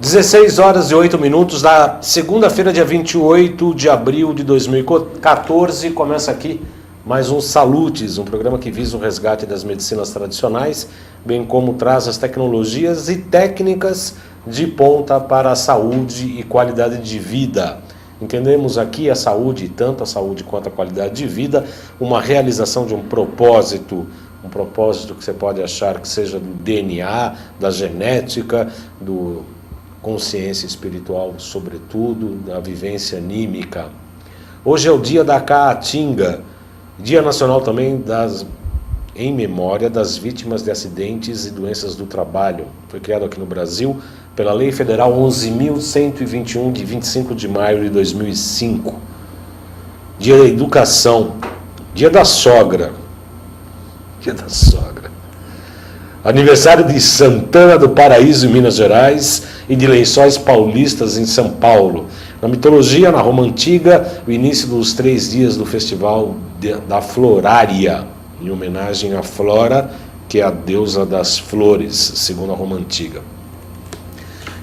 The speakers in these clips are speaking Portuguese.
16 horas e 8 minutos da segunda-feira, dia 28 de abril de 2014, começa aqui mais um Salutes, um programa que visa o resgate das medicinas tradicionais, bem como traz as tecnologias e técnicas de ponta para a saúde e qualidade de vida. Entendemos aqui a saúde, tanto a saúde quanto a qualidade de vida, uma realização de um propósito que você pode achar que seja do DNA, da genética, do consciência espiritual, sobretudo, da vivência anímica. Hoje é o dia da Caatinga, Dia Nacional também em memória das vítimas de acidentes e doenças do trabalho. Foi criado aqui no Brasil pela Lei Federal 11.121, de 25 de maio de 2005. Dia da Educação, Dia da Sogra. Dia da Sogra. Aniversário de Santana do Paraíso, em Minas Gerais, e de Lençóis Paulistas, em São Paulo. Na mitologia, na Roma Antiga, o início dos 3 dias do Festival da Florária, em homenagem à Flora, que é a deusa das flores, segundo a Roma Antiga.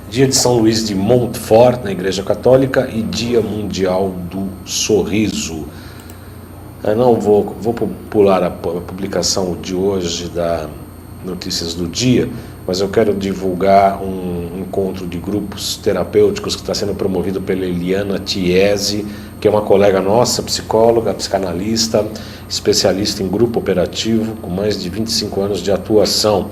Dia de São Luís de Montfort, na Igreja Católica, e Dia Mundial do Sorriso. Eu não vou pular a publicação de hoje da Notícias do Dia, mas eu quero divulgar um encontro de grupos terapêuticos que está sendo promovido pela Eliana Tiesi, que é uma colega nossa, psicóloga, psicanalista, especialista em grupo operativo, com mais de 25 anos de atuação.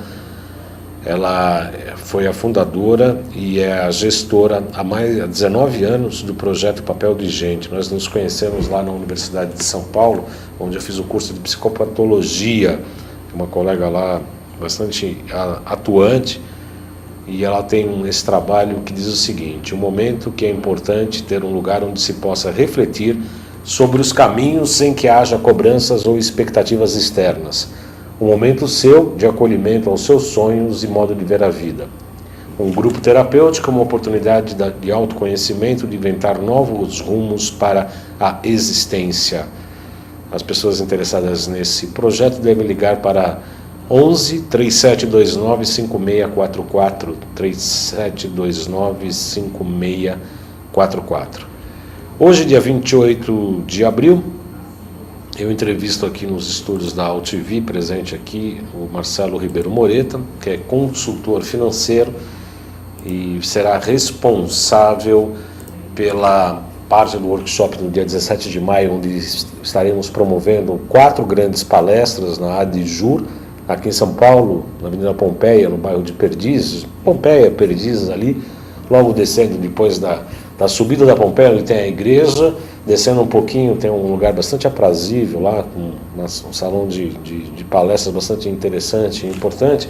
Ela foi a fundadora e é a gestora há 19 anos do projeto Papel de Gente. Nós nos conhecemos lá na Universidade de São Paulo, onde eu fiz o curso de psicopatologia. Uma colega lá bastante atuante, e ela tem esse trabalho que diz o seguinte: um momento que é importante ter um lugar onde se possa refletir sobre os caminhos sem que haja cobranças ou expectativas externas. Um momento seu de acolhimento aos seus sonhos e modo de ver a vida. Um grupo terapêutico é uma oportunidade de autoconhecimento, de inventar novos rumos para a existência. As pessoas interessadas nesse projeto devem ligar para 11 3729 5644, 3729 5644. Hoje, dia 28 de abril, eu entrevisto aqui nos estúdios da AltV, presente aqui, o Marcelo Ribeiro Moreta, que é consultor financeiro e será responsável pela parte do workshop no dia 17 de maio, onde estaremos promovendo 4 grandes palestras na ADJUR, aqui em São Paulo, na Avenida Pompeia, no bairro de Perdizes, Perdizes ali, logo descendo depois da subida da Pompeia, onde tem a igreja, descendo um pouquinho, tem um lugar bastante aprazível lá, com um salão de palestras bastante interessante e importante.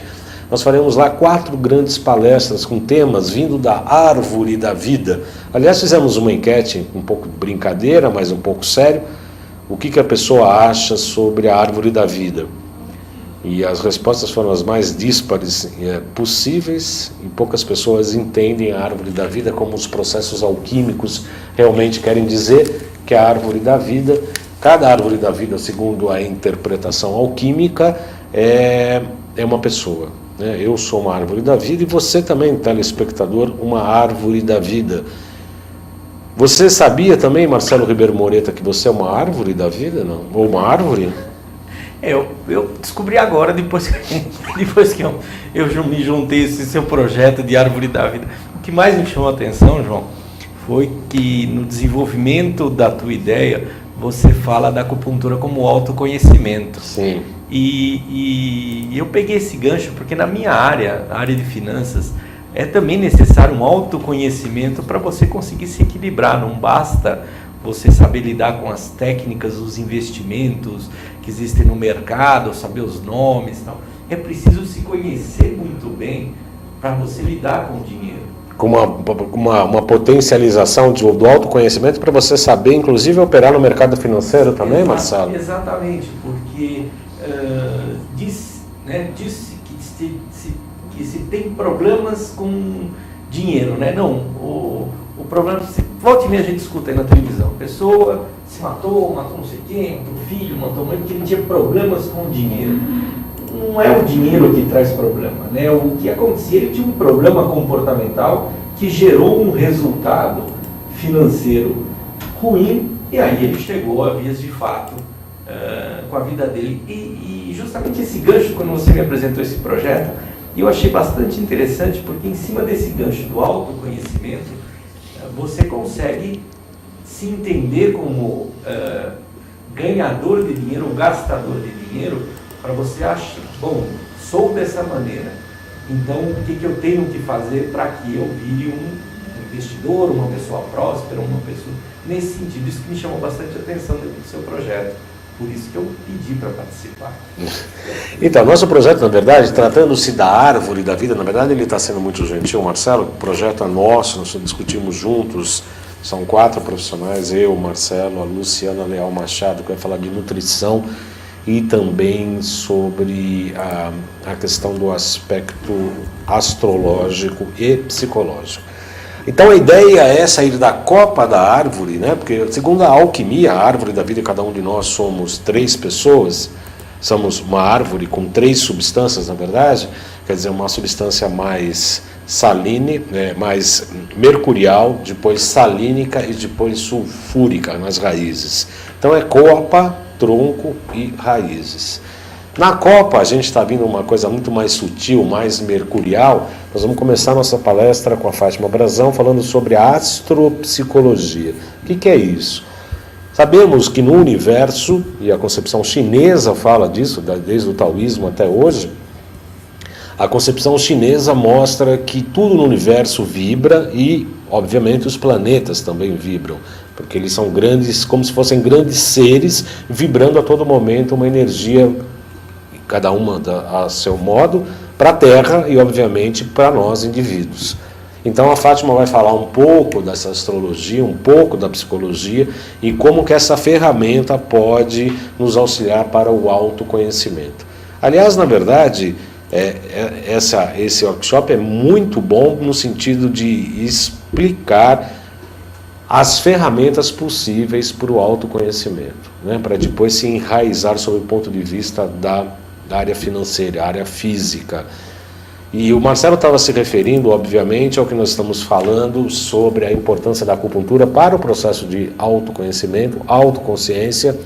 Nós faremos lá 4 grandes palestras com temas vindo da árvore da vida. Aliás, fizemos uma enquete, um pouco brincadeira, mas um pouco sério, o que a pessoa acha sobre a árvore da vida. E as respostas foram as mais díspares possíveis, e poucas pessoas entendem a árvore da vida como os processos alquímicos realmente querem dizer, que a árvore da vida, cada árvore da vida, segundo a interpretação alquímica, é uma pessoa. Né? Eu sou uma árvore da vida e você também, telespectador, uma árvore da vida. Você sabia também, Marcelo Ribeiro Moreta, que você é uma árvore da vida, não? Ou uma árvore? Eu descobri agora, depois que eu me juntei a esse seu projeto de Árvore da Vida. O que mais me chamou a atenção, João, foi que no desenvolvimento da tua ideia, você fala da acupuntura como autoconhecimento. Sim. E eu peguei esse gancho porque na minha área, a área de finanças, é também necessário um autoconhecimento para você conseguir se equilibrar. Não basta você saber lidar com as técnicas, os investimentos que existem no mercado, saber os nomes e tal. É preciso se conhecer muito bem para você lidar com o dinheiro. Com uma potencialização do autoconhecimento para você saber, inclusive, operar no mercado financeiro também, Marcelo? Exatamente, porque diz que se tem problemas com dinheiro, né? Não, o problema, volta e meia a gente escuta aí na televisão, a pessoa se matou não sei quem, matou o filho, matou a mãe, porque ele tinha problemas com o dinheiro. Não é o dinheiro que traz problema, né? O que acontecia, ele tinha um problema comportamental que gerou um resultado financeiro ruim, e aí ele chegou a vias de fato com a vida dele. E justamente esse gancho, quando você me apresentou esse projeto, eu achei bastante interessante, porque em cima desse gancho do autoconhecimento, você consegue se entender como ganhador de dinheiro, ou gastador de dinheiro, para você achar, bom, sou dessa maneira, então o que eu tenho que fazer para que eu vire um investidor, uma pessoa próspera, uma pessoa nesse sentido. Isso que me chamou bastante atenção dentro do seu projeto. Por isso que eu pedi para participar. Então, nosso projeto, na verdade, tratando-se da árvore da vida, na verdade ele está sendo muito gentil, Marcelo. O projeto é nosso, nós discutimos juntos, são 4 profissionais, eu, Marcelo, a Luciana Leal Machado, que vai falar de nutrição e também sobre a questão do aspecto astrológico e psicológico. Então a ideia é sair da copa da árvore, né? Porque segundo a alquimia, a árvore da vida, cada um de nós somos 3 pessoas, somos uma árvore com 3 substâncias, na verdade, quer dizer, uma substância mais saline, mais mercurial, depois salínica e depois sulfúrica nas raízes. Então é copa, tronco e raízes. Na copa a gente está vindo uma coisa muito mais sutil, mais mercurial. Nós vamos começar nossa palestra com a Fátima Brazão falando sobre a astropsicologia. O que é isso? Sabemos que no universo, e a concepção chinesa fala disso, desde o taoísmo até hoje, a concepção chinesa mostra que tudo no universo vibra e, obviamente, os planetas também vibram, porque eles são grandes, como se fossem grandes seres, vibrando a todo momento uma energia, cada uma a seu modo, para a Terra e, obviamente, para nós indivíduos. Então a Fátima vai falar um pouco dessa astrologia, um pouco da psicologia e como que essa ferramenta pode nos auxiliar para o autoconhecimento. Aliás, na verdade, esse workshop é muito bom no sentido de explicar as ferramentas possíveis para o autoconhecimento, né? Para depois se enraizar sob o ponto de vista da área financeira, área física. E o Marcelo estava se referindo, obviamente, ao que nós estamos falando sobre a importância da acupuntura para o processo de autoconhecimento, autoconsciência,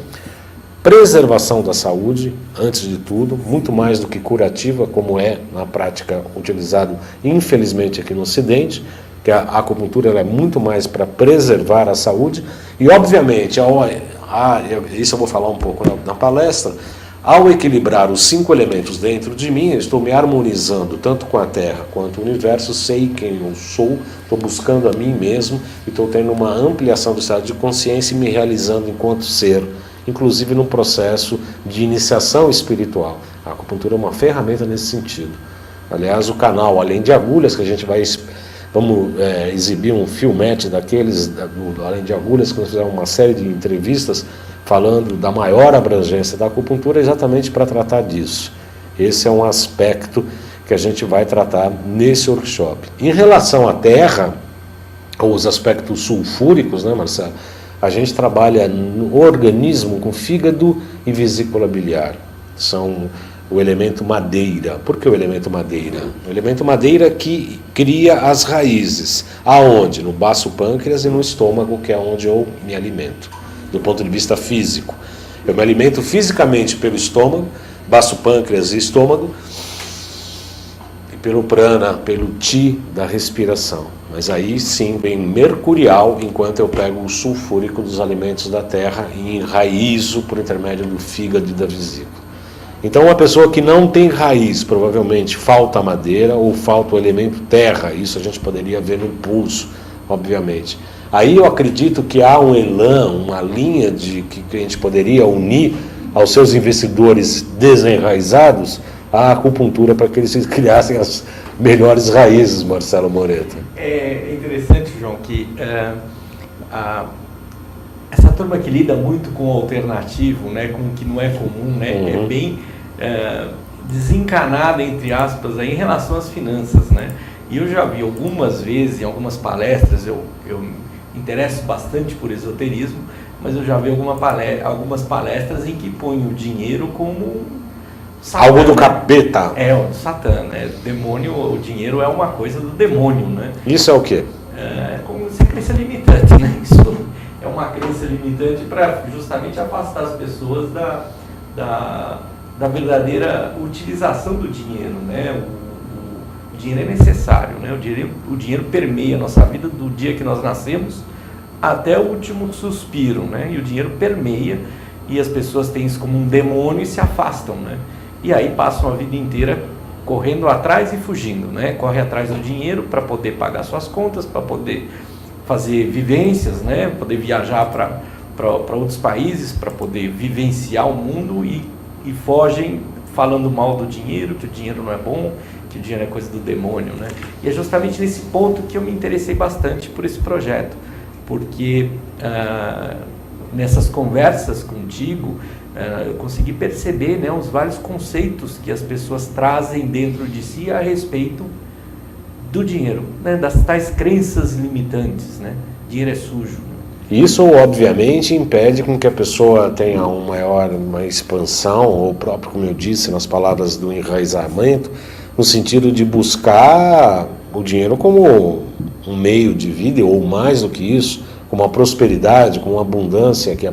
preservação da saúde, antes de tudo, muito mais do que curativa, como é na prática utilizado, infelizmente, aqui no Ocidente, que a acupuntura ela é muito mais para preservar a saúde. E, obviamente, isso eu vou falar um pouco na palestra, ao equilibrar os 5 elementos dentro de mim, eu estou me harmonizando tanto com a Terra quanto o Universo, sei quem eu sou, estou buscando a mim mesmo e estou tendo uma ampliação do estado de consciência e me realizando enquanto ser, inclusive no processo de iniciação espiritual. A acupuntura é uma ferramenta nesse sentido. Aliás, o canal Além de Agulhas, que a gente vamos exibir um filmete daqueles, do Além de Agulhas, que nós fizemos uma série de entrevistas falando da maior abrangência da acupuntura exatamente para tratar disso. Esse é um aspecto que a gente vai tratar nesse workshop. Em relação à terra, ou os aspectos sulfúricos, né, Marcelo? A gente trabalha no organismo com fígado e vesícula biliar. São o elemento madeira. Por que o elemento madeira? O elemento madeira que cria as raízes. Aonde? No baço pâncreas e no estômago, que é onde eu me alimento. Do ponto de vista físico. Eu me alimento fisicamente pelo estômago, baço pâncreas e estômago, e pelo prana, pelo ti da respiração. Mas aí sim vem mercurial, enquanto eu pego o sulfúrico dos alimentos da terra e enraizo por intermédio do fígado e da vesícula. Então uma pessoa que não tem raiz, provavelmente falta madeira ou falta o elemento terra, isso a gente poderia ver no pulso, obviamente. Aí eu acredito que há um elan, uma linha que a gente poderia unir aos seus investidores desenraizados a acupuntura para que eles criassem as melhores raízes, Marcelo Moreto. É interessante, João, que essa turma que lida muito com o alternativo, né, com o que não é comum, né, é bem desencanada, entre aspas, aí, em relação às finanças, né? E eu já vi algumas vezes, em algumas palestras, eu interesso bastante por esoterismo, mas eu já vi algumas palestras em que põem o dinheiro como Satã, algo do capeta. É, o Satã, né? Demônio, o dinheiro é uma coisa do demônio, né? Isso é o quê? É como se crença limitante, né? Isso é uma crença limitante para justamente afastar as pessoas da verdadeira utilização do dinheiro, né? O dinheiro é necessário, né? O dinheiro permeia a nossa vida do dia que nós nascemos até o último suspiro, né? E o dinheiro permeia, e as pessoas têm isso como um demônio e se afastam, né? E aí passam a vida inteira correndo atrás e fugindo, né? Corre atrás do dinheiro para poder pagar suas contas, para poder fazer vivências, né? Poder viajar para outros países, para poder vivenciar o mundo, e fogem falando mal do dinheiro, que o dinheiro não é bom, que o dinheiro é coisa do demônio, né? E é justamente nesse ponto que eu me interessei bastante por esse projeto, porque nessas conversas contigo, eu consegui perceber, né, os vários conceitos que as pessoas trazem dentro de si a respeito do dinheiro, né, das tais crenças limitantes, né? Dinheiro é sujo. Isso, obviamente, impede com que a pessoa tenha uma expansão, ou próprio, como eu disse, nas palavras do enraizamento, no sentido de buscar o dinheiro como um meio de vida, ou mais do que isso, como uma prosperidade, como uma abundância, que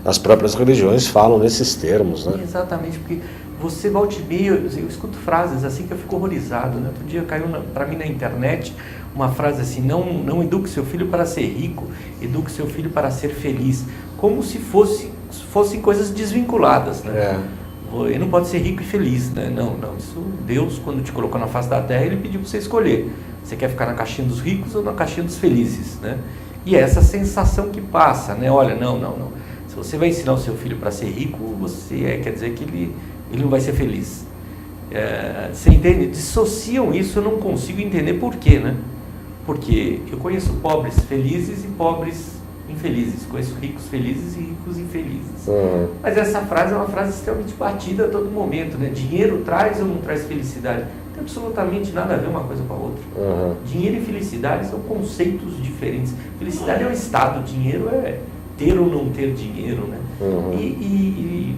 as próprias religiões falam nesses termos, né? Exatamente, porque você volta e meia, eu escuto frases assim que eu fico horrorizado, né? Outro dia caiu para mim na internet uma frase assim: não eduque seu filho para ser rico, eduque seu filho para ser feliz, como se fossem coisas desvinculadas, né? Ele não pode ser rico e feliz, né? Não, isso Deus, quando te colocou na face da terra, ele pediu para você escolher. Você quer ficar na caixinha dos ricos ou na caixinha dos felizes, né? E é essa sensação que passa, né? Olha, não. Se você vai ensinar o seu filho para ser rico, quer dizer que ele não vai ser feliz. Você entende? Dissociam isso, eu não consigo entender por quê, né? Porque eu conheço pobres felizes e pobres infelizes. Conheço ricos felizes e ricos infelizes. Uhum. Mas essa frase é uma frase extremamente batida a todo momento, né? Dinheiro traz ou não traz felicidade? Não tem absolutamente nada a ver uma coisa com a outra. Uhum. Dinheiro e felicidade são conceitos diferentes. Felicidade é um estado, dinheiro é ter ou não ter dinheiro, né? Uhum.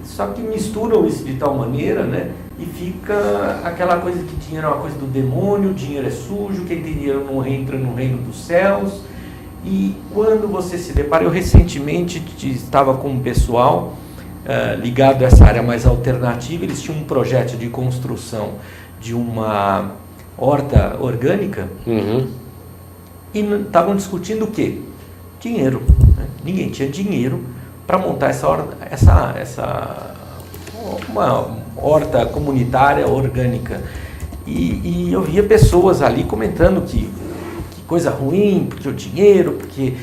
Só que misturam isso de tal maneira, né? E fica aquela coisa que dinheiro é uma coisa do demônio, dinheiro é sujo, quem tem dinheiro não entra no reino dos céus. E quando você se depara, eu recentemente estava com um pessoal ligado a essa área mais alternativa, eles tinham um projeto de construção de uma horta orgânica. Uhum. E estavam discutindo o quê? Dinheiro, né? Ninguém tinha dinheiro para montar uma horta comunitária orgânica. E eu via pessoas ali comentando que coisa ruim, porque o dinheiro, porque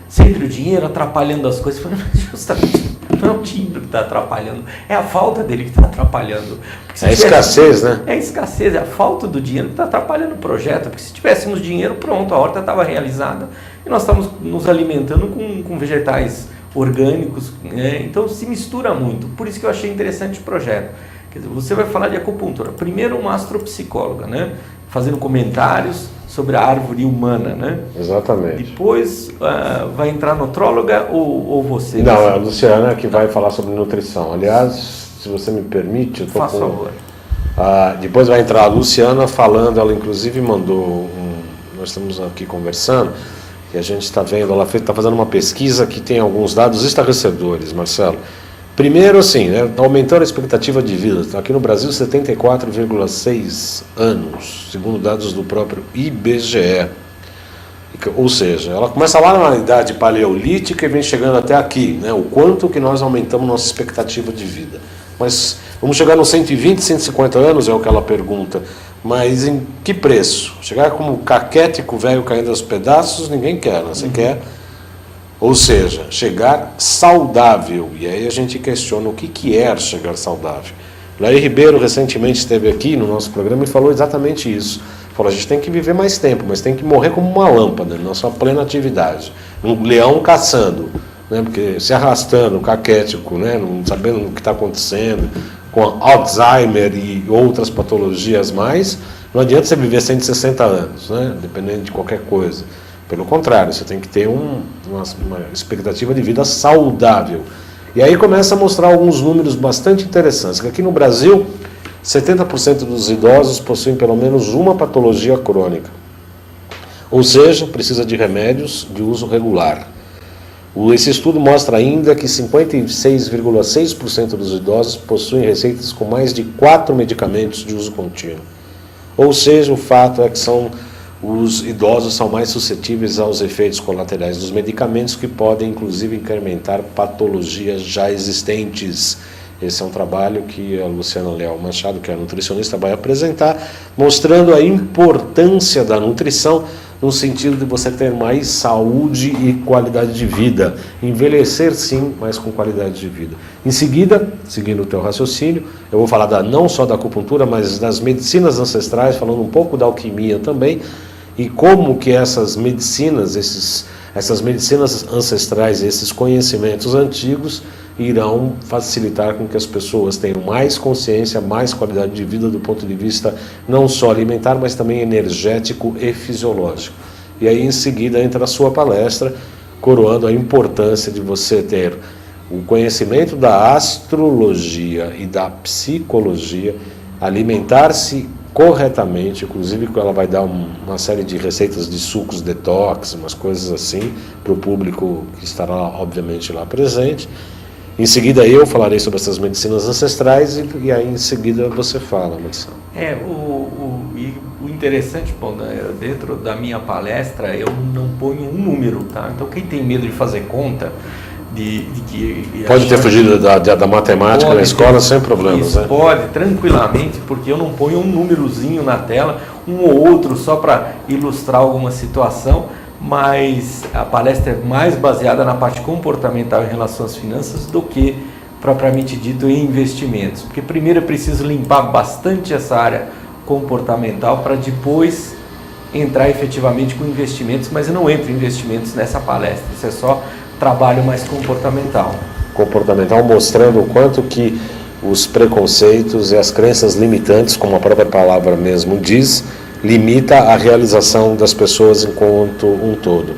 sempre o dinheiro atrapalhando as coisas. Eu falei, mas justamente não é o dinheiro que está atrapalhando, é a falta dele que está atrapalhando. É a escassez, né? É a escassez, é a falta do dinheiro que está atrapalhando o projeto, porque se tivéssemos dinheiro, pronto, a horta estava realizada e nós estamos nos alimentando com vegetais orgânicos, né? Então se mistura muito, por isso que eu achei interessante o projeto. Quer dizer, você vai falar de acupuntura, primeiro uma astropsicóloga, né? Fazendo comentários sobre a árvore humana, né? Exatamente. Depois vai entrar nutróloga ou você? Não, é a Luciana que vai falar sobre nutrição. Aliás, se você me permite, eu tô Faça favor. Depois vai entrar a Luciana falando, ela inclusive mandou nós estamos aqui conversando, e a gente está vendo, ela está fazendo uma pesquisa que tem alguns dados estarrecedores, Marcelo. Primeiro, assim, né, aumentando a expectativa de vida. Aqui no Brasil, 74,6 anos, segundo dados do próprio IBGE. Ou seja, ela começa lá na idade paleolítica e vem chegando até aqui, né, o quanto que nós aumentamos nossa expectativa de vida. Mas vamos chegar nos 120, 150 anos, é o que ela pergunta. Mas em que preço? Chegar como caquético velho caindo aos pedaços, ninguém quer, né? Você quer... Ou seja, chegar saudável. E aí a gente questiona o que é chegar saudável. Laí Ribeiro recentemente esteve aqui no nosso programa e falou exatamente isso. Falou, a gente tem que viver mais tempo, mas tem que morrer como uma lâmpada, na sua plena atividade. Um leão caçando, né? Porque se arrastando, caquético, né? Não sabendo o que está acontecendo, com Alzheimer e outras patologias mais, não adianta você viver 160 anos, né? Dependendo de qualquer coisa. Pelo contrário, você tem que ter uma expectativa de vida saudável. E aí começa a mostrar alguns números bastante interessantes, que aqui no Brasil, 70% dos idosos possuem pelo menos uma patologia crônica, ou seja, precisa de remédios de uso regular. Esse estudo mostra ainda que 56,6% dos idosos possuem receitas com mais de 4 medicamentos de uso contínuo. Ou seja, o fato é que os idosos são mais suscetíveis aos efeitos colaterais dos medicamentos, que podem inclusive incrementar patologias já existentes. Esse é um trabalho que a Luciana Leal Machado, que é a nutricionista, vai apresentar, mostrando a importância da nutrição no sentido de você ter mais saúde e qualidade de vida. Envelhecer sim, mas com qualidade de vida. Em seguida, seguindo o teu raciocínio, eu vou falar não só da acupuntura, mas das medicinas ancestrais, falando um pouco da alquimia também, e como que essas medicinas ancestrais, esses conhecimentos antigos, irão facilitar com que as pessoas tenham mais consciência, mais qualidade de vida do ponto de vista não só alimentar, mas também energético e fisiológico. E aí em seguida entra a sua palestra, coroando a importância de você ter o conhecimento da astrologia e da psicologia, alimentar-se corretamente, inclusive ela vai dar uma série de receitas de sucos detox, umas coisas assim, para o público que estará obviamente lá presente. Em seguida eu falarei sobre essas medicinas ancestrais e aí em seguida você fala, Marcelo. O interessante, bom, dentro da minha palestra eu não ponho um número, tá? Então quem tem medo de fazer conta, pode ter fugido da matemática na escola sem problemas, isso, né? Pode, tranquilamente, porque eu não ponho um númerozinho na tela, um ou outro só para ilustrar alguma situação, mas a palestra é mais baseada na parte comportamental em relação às finanças do que propriamente dito em investimentos, porque primeiro é preciso limpar bastante essa área comportamental para depois entrar efetivamente com investimentos, mas eu não entro em investimentos nessa palestra, isso é só trabalho mais comportamental. Comportamental, mostrando o quanto que os preconceitos e as crenças limitantes, como a própria palavra mesmo diz, limita a realização das pessoas enquanto um todo.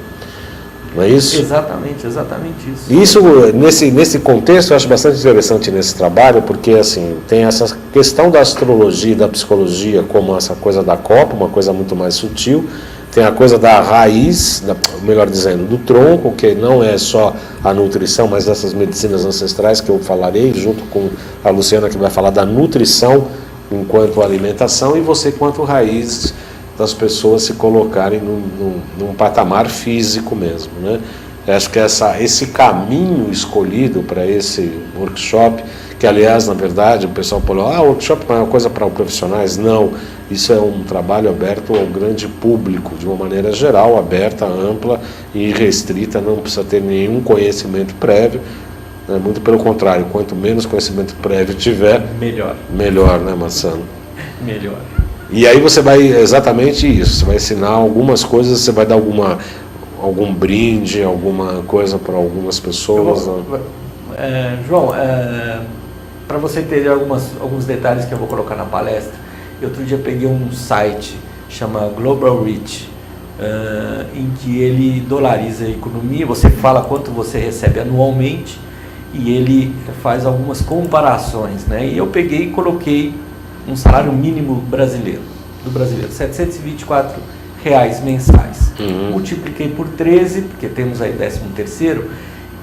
Não é isso? Exatamente isso. Isso, nesse contexto, eu acho bastante interessante nesse trabalho, porque assim, tem essa questão da astrologia e da psicologia como essa coisa da copa, uma coisa muito mais sutil. Tem a coisa da raiz, melhor dizendo, do tronco, que não é só a nutrição, mas essas medicinas ancestrais que eu falarei, junto com a Luciana, que vai falar da nutrição enquanto alimentação, e você quanto raiz das pessoas se colocarem num patamar físico mesmo, né? Eu acho que esse caminho escolhido para esse workshop, que aliás, na verdade, o pessoal falou, workshop é uma coisa para profissionais. Não, isso é um trabalho aberto ao grande público, de uma maneira geral, aberta, ampla e restrita, não precisa ter nenhum conhecimento prévio, né? Muito pelo contrário, quanto menos conhecimento prévio tiver, melhor, né, Marcelo? Melhor. E aí você vai, exatamente isso, você vai ensinar algumas coisas, você vai dar algum brinde, alguma coisa para algumas pessoas. João, para você entender alguns detalhes que eu vou colocar na palestra, eu outro dia peguei um site, chama Global Reach, em que ele dolariza a economia, você fala quanto você recebe anualmente e ele faz algumas comparações, né? E eu peguei e coloquei um salário mínimo brasileiro, R$ 724 mensais. Multipliquei por 13, porque temos aí 13º,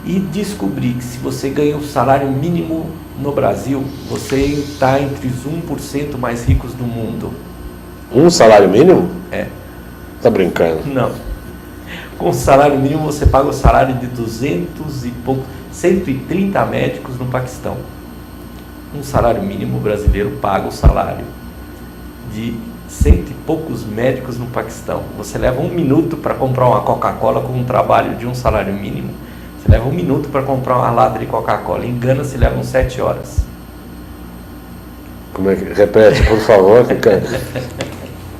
e descobri que se você ganha o salário mínimo no Brasil, você está entre os 1% mais ricos do mundo. Um salário mínimo? É. Tá brincando? Não. Com o salário mínimo você paga o salário de 130 médicos no Paquistão. Um salário mínimo brasileiro paga o salário de 100 e poucos médicos no Paquistão. Você leva 1 minuto para comprar uma Coca-Cola com um trabalho de um salário mínimo. Você leva 1 minuto para comprar uma lata de Coca-Cola. Engana-se, levam 7 horas. Como é que... Repete, por favor.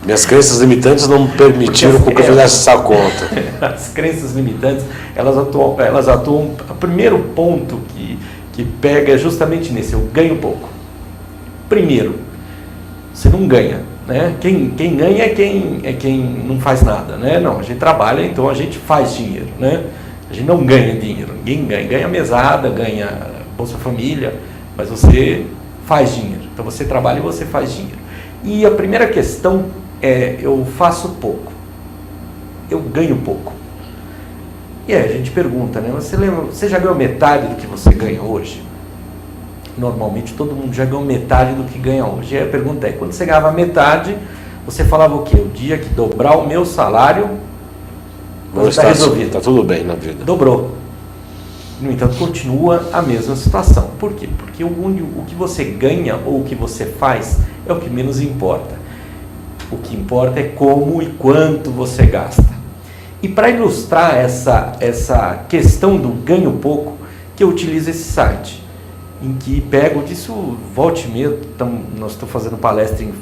Minhas crenças limitantes não permitiram que eu fizesse essa conta. As crenças limitantes, elas atuam. O primeiro ponto que pega é justamente nesse: eu ganho pouco. Primeiro, você não ganha, né? Quem ganha é quem não faz nada, né? Não, a gente trabalha, então a gente faz dinheiro, né? A gente não ganha dinheiro, ninguém ganha. Ganha mesada, ganha Bolsa Família, mas você faz dinheiro. Então você trabalha e você faz dinheiro. E a primeira questão é, eu faço pouco, eu ganho pouco. E aí a gente pergunta, né? Você já ganhou metade do que você ganha hoje? Normalmente todo mundo já ganhou metade do que ganha hoje. E aí a pergunta é, quando você ganhava metade, você falava o quê? O dia que dobrar o meu salário, está resolvido. Está tudo bem na vida. Dobrou. No entanto, continua a mesma situação. Por quê? Porque o que você ganha ou o que você faz é o que menos importa. O que importa é como e quanto você gasta. E para ilustrar essa questão do ganho pouco, que eu utilizo esse site, em que pego disso, volte e meia, nós estamos fazendo palestra em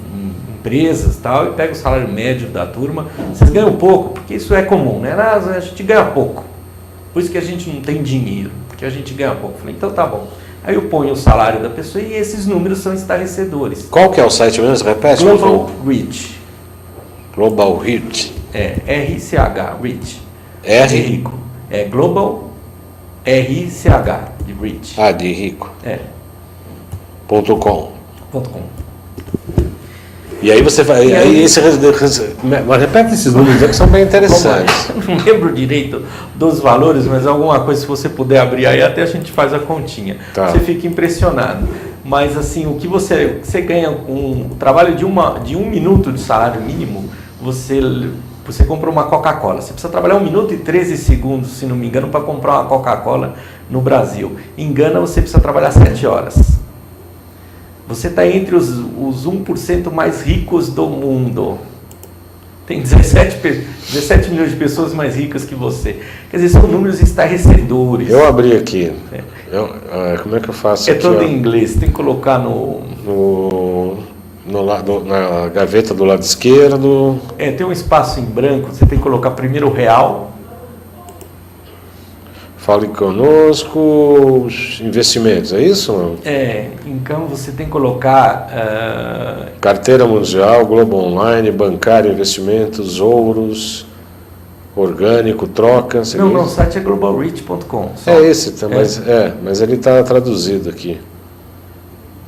empresas tal, e pego o salário médio da turma, vocês ganham pouco, porque isso é comum, né? A gente ganha pouco, por isso que a gente não tem dinheiro, porque a gente ganha pouco. Falei, então tá bom. Aí eu ponho o salário da pessoa e esses números são estarrecedores. Qual que é o site mesmo? Repete, Global por favor. Reach. Global Reach. É, R-I-C-H, Reach. R? De rico. É Global R-I-C-H, de Reach. Ah, de rico. É. .com. .com. E aí você vai. Mas repete esses números que são bem interessantes. Eu não lembro direito dos valores, mas alguma coisa, se você puder abrir aí, até a gente faz a continha. Tá. Você fica impressionado. Mas assim, o que você ganha com o trabalho de um minuto de salário mínimo, você compra uma Coca-Cola. Você precisa trabalhar 1 minuto e 13 segundos, se não me engano, para comprar uma Coca-Cola no Brasil. Em Gana você precisa trabalhar 7 horas. Você está entre os 1% mais ricos do mundo. Tem 17 milhões de pessoas mais ricas que você. Quer dizer, são números estarrecedores. Eu abri aqui. Como é que eu faço É aqui? todo em inglês. Tem que colocar na gaveta do lado esquerdo. tem um espaço em branco. Você tem que colocar primeiro o real. Fale conosco, investimentos, é isso? Então você tem que colocar... Carteira Mundial, Globo Online, Bancário, Investimentos, Ouros, Orgânico, Troca... Não, o site é globalreach.com. É esse, mas ele está traduzido aqui.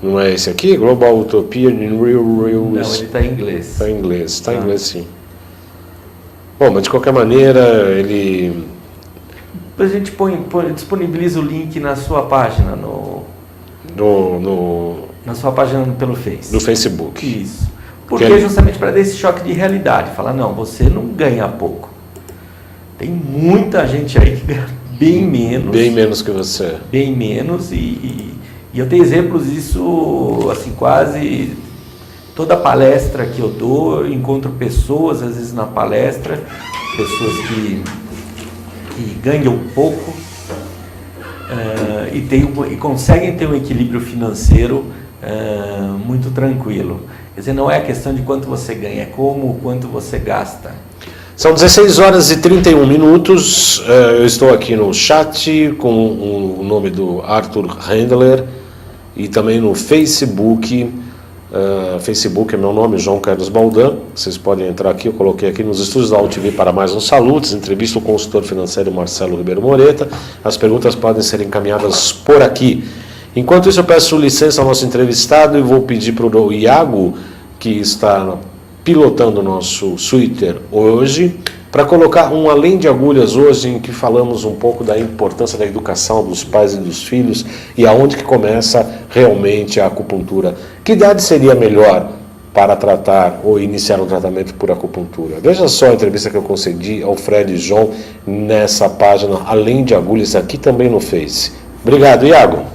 Não é esse aqui? Global Utopia in Real... Não, ele está em inglês. Está em inglês, está em inglês sim. Bom, mas de qualquer maneira, ele... Depois a gente disponibiliza o link na sua página, na sua página pelo Face. No Facebook. Isso. Porque justamente para dar esse choque de realidade. Falar, não, você não ganha pouco. Tem muita gente aí que ganha bem menos. Bem menos que você. Bem menos. E eu tenho exemplos disso, assim, quase toda palestra que eu dou, eu encontro pessoas, às vezes na palestra, pessoas que ganham pouco e conseguem ter um equilíbrio financeiro muito tranquilo. Quer dizer, não é a questão de quanto você ganha, é quanto você gasta. São 16 horas e 31 minutos. Eu estou aqui no chat com o nome do Arthur Handler e também no Facebook. Facebook é meu nome, João Carlos Baldan. Vocês podem entrar aqui, eu coloquei aqui nos estúdios da UTV para mais um Salutes, entrevista o consultor financeiro Marcelo Ribeiro Moreta. As perguntas podem ser encaminhadas por aqui. Enquanto isso, eu peço licença ao nosso entrevistado e vou pedir para o Iago, que está pilotando o nosso Twitter hoje, para colocar um Além de Agulhas hoje, em que falamos um pouco da importância da educação dos pais e dos filhos e aonde que começa realmente a acupuntura. Que idade seria melhor para tratar ou iniciar um tratamento por acupuntura? Veja só a entrevista que eu concedi ao Fred João nessa página Além de Agulhas, aqui também no Face. Obrigado, Iago.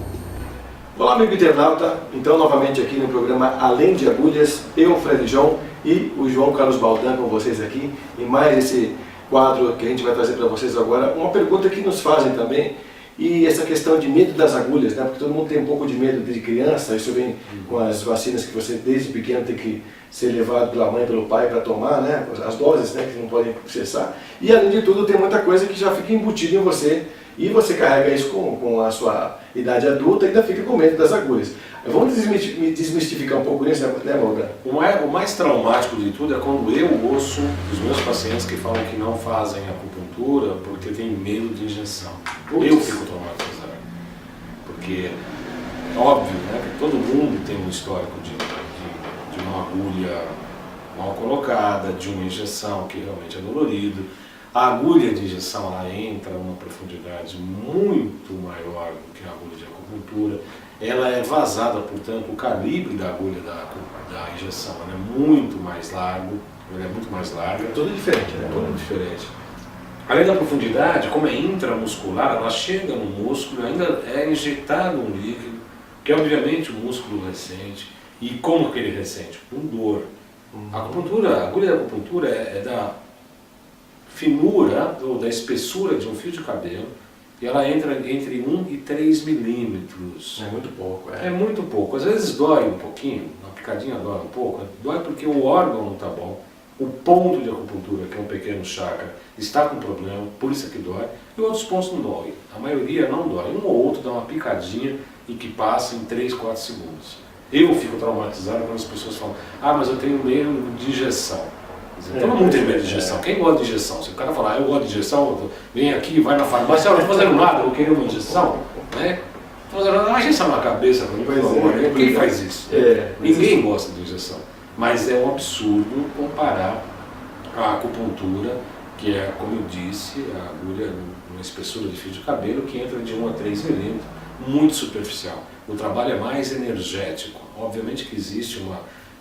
Olá, amigo internauta. Então, novamente aqui no programa Além de Agulhas, eu, Fred João, e o João Carlos Baldan com vocês aqui, em mais esse quadro que a gente vai trazer para vocês agora. Uma pergunta que nos fazem também, e essa questão de medo das agulhas, né? Porque todo mundo tem um pouco de medo desde criança, isso vem com as vacinas que você desde pequeno tem que ser levado pela mãe, pelo pai para tomar, né? As doses, né? Que não podem cessar. E além de tudo, tem muita coisa que já fica embutida em você, e você carrega isso com a sua idade adulta e ainda fica com medo das agulhas. Vamos desmistificar um pouco isso, né, Baldan? O mais traumático de tudo é quando eu ouço dos meus pacientes que falam que não fazem acupuntura porque tem medo de injeção. Eu fico traumatizado. Porque porque é óbvio, né, que todo mundo tem um histórico de uma agulha mal colocada, de uma injeção que realmente é dolorido. A agulha de injeção ela entra numa profundidade muito maior do que a agulha de acupuntura. Ela é vazada, portanto, o calibre da agulha da injeção ela é muito mais largo, ela é muito mais larga. É tudo diferente, né? Tudo diferente. Além da profundidade, como é intramuscular, ela chega no músculo, ainda é injetado um líquido, que é obviamente o músculo recente. E como que ele recente? Com dor. A agulha da acupuntura é da finura ou da espessura de um fio de cabelo, e ela entra entre 1 e 3 milímetros. É muito pouco. É muito pouco. Às vezes dói um pouquinho, uma picadinha dói um pouco. Dói porque o órgão não está bom. O ponto de acupuntura, que é um pequeno chakra, está com problema, por isso é que dói. E outros pontos não dói. A maioria não dói. Um ou outro dá uma picadinha e que passa em 3, 4 segundos. Eu fico traumatizado quando as pessoas falam: ah, mas eu tenho medo de injeção. Todo mundo tem medo de injeção. Quem gosta de injeção? Se o cara falar: eu gosto de injeção, vem aqui, vai na farmácia, eu não estou fazendo nada, eu quero uma injeção, né? Estou fazendo uma injeção na cabeça, por favor, né? Quem faz isso? Ninguém gosta de injeção. Mas é um absurdo comparar a acupuntura, que é, como eu disse, a agulha numa espessura de fio de cabelo que entra de 1 a 3 milímetros, muito superficial. O trabalho é mais energético. Obviamente que existe